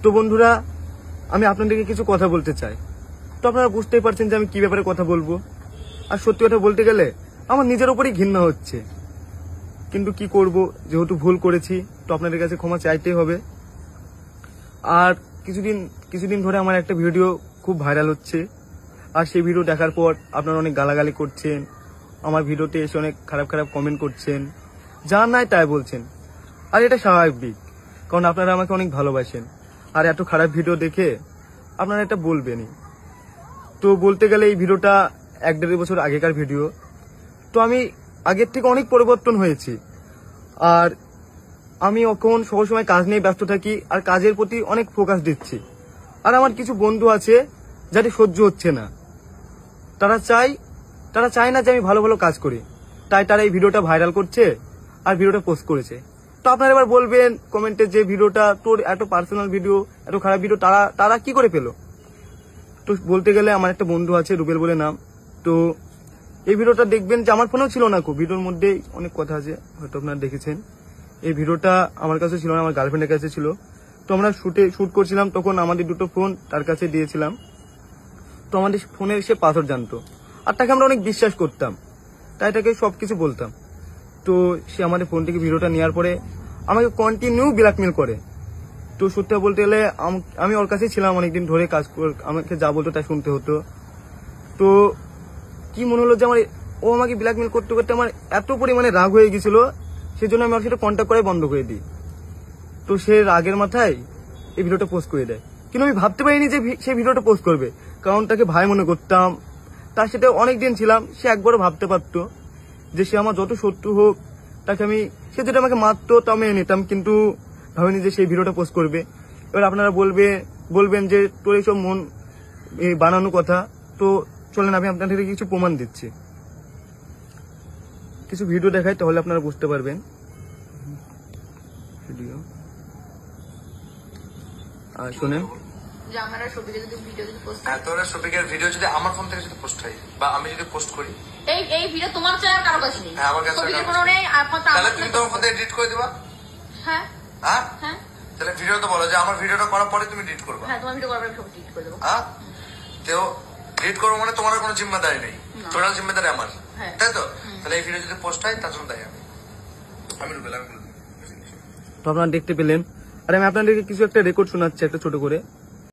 তো বন্ধুরা, আমি আপনাদেরকে কিছু কথা বলতে চাই। তো আপনারা বুঝতেই পারছেন যে আমি কি ব্যাপারে কথা বলবো। আর সত্যি কথা বলতে গেলে আমার নিজের উপরই ঘৃণা হচ্ছে, কিন্তু কি করব, যেহেতু ভুল করেছি তো আপনাদের কাছে ক্ষমা চাইতেই হবে। আর কিছুদিন ধরে আমার একটা ভিডিও খুব ভাইরাল হচ্ছে, আর সেই ভিডিও দেখার পর আপনারা অনেক গালাগালি করছেন, আমার ভিডিওতে এসে অনেক খারাপ খারাপ কমেন্ট করছেন, যা নাই তাই বলছেন। আর এটা স্বাভাবিক, কারণ আপনারা আমাকে অনেক ভালোবাসেন। আর এত খারাপ ভিডিও দেখে আপনারা এটা বলবেনই। তো বলতে গেলে এই ভিডিওটা 1-1.5 বছর আগেকার ভিডিও। তো আমি আগের থেকে অনেক পরিবর্তন হয়েছি। আর আমি এখন সবসময় কাজ নিয়ে ব্যস্ত থাকি, আর কাজের প্রতি অনেক ফোকাস দিচ্ছি। আর আমার কিছু বন্ধু আছে যাদের সহ্য হচ্ছে না, তারা চায় না যে আমি ভালো ভালো কাজ করি, তাই তারা এই ভিডিওটা ভাইরাল করছে আর ভিডিওটা পোস্ট করেছে। তো আপনারা এবার বলবেন কমেন্টে যে ভিডিওটা তোর এত পার্সোনাল ভিডিও, এত খারাপ ভিডিও তারা কি করে পেলো। তো বলতে গেলে আমার একটা বন্ধু আছে, রুবেল বলে নাম। তো এই ভিডিওটা দেখবেন যে আমার ফোনেও ছিল না, ভিডিওর মধ্যে অনেক কথা আছে, হয়তো আপনারা দেখেছেন। এই ভিডিওটা আমার কাছে ছিল না, আমার গার্লফ্রেন্ডের কাছে ছিল। তো আমরা শুট করছিলাম, তখন আমাদের দুটো ফোন তার কাছে দিয়েছিলাম। তো আমাদের ফোনের সে পাসওয়ার্ড জানতো, আর তাকে আমরা অনেক বিশ্বাস করতাম, তাই তাকে সবকিছু বলতাম। তো সে আমাদের ফোন থেকে ভিডিওটা নেওয়ার পরে আমাকে কন্টিনিউ ব্ল্যাকমেল করে। তো সত্যি বলতে গেলে আমি ওর কাছেই ছিলাম অনেকদিন ধরে, আমাকে যা বলতো তাই শুনতে হতো। তো কি মনে হলো যে ও আমাকে ব্ল্যাকমেল করতে করতে আমার এত পরিমাণে রাগ হয়ে গেছিল, সেজন্য আমি ওর সাথে কন্ট্যাক্ট করাই বন্ধ করে দিই। তো সে রাগের মাথায় এই ভিডিওটা পোস্ট করে দেয়। কিন্তু আমি ভাবতে পারিনি যে সে ভিডিওটা পোস্ট করবে, কারণ তাকে ভাই মনে করতাম, তার সাথে অনেকদিন ছিলাম। সে একবারও ভাবতে পারতো যে সে আমার যত শত্রু হোক, সে যেটা আমাকে মারতো তা মেনে নিতাম, কিন্তু ভাবিনি যে সেই ভিডিওটা পোস্ট করবে। এবার আপনারা বলবেন যে তোর এইসব মন বানানো কথা। তো চলেন আমি আপনাদের কিছু প্রমাণ দিচ্ছি, কিছু ভিডিও দেখাই, তাহলে আপনারা বুঝতে পারবেন। ভিডিও শোনেন, যে আমরা শফিকের যদি ভিডিও পোস্ট হ্যাঁ, তোরা শফিকের ভিডিও যদি আমার ফোন থেকে যদি পোস্ট হয় বা আমি যদি পোস্ট করি, এই ভিডিও তোমার চাই আর কারো কাছে নেই। হ্যাঁ, আমার কাছে শফিকের কোনো নেই, তাহলে তুমি তোমার ফোন থেকে এডিট করে দিবা। হ্যাঁ হ্যাঁ হ্যাঁ, তাহলে ভিডিও তো বলো যে আমার ভিডিওটা করার পরে তুমি এডিট করবা। হ্যাঁ তোমার ভিডিও করার পরে সব এডিট করে দেবো। হ্যাঁ, তো এডিট করবো মানে তোমার কোনো জিম্মেদারি নেই, টোটাল জিম্মেদারি আমার, তাই তো? তাহলে এই ভিডিও যদি পোস্ট হয় তার জন্য দায়ী আমি রুবেল। তো আপনারা দেখতে পেলেন। আর আমি আপনাদেরকে কিছু একটা রেকর্ড শোনাচ্ছি, একটা ছোট করে।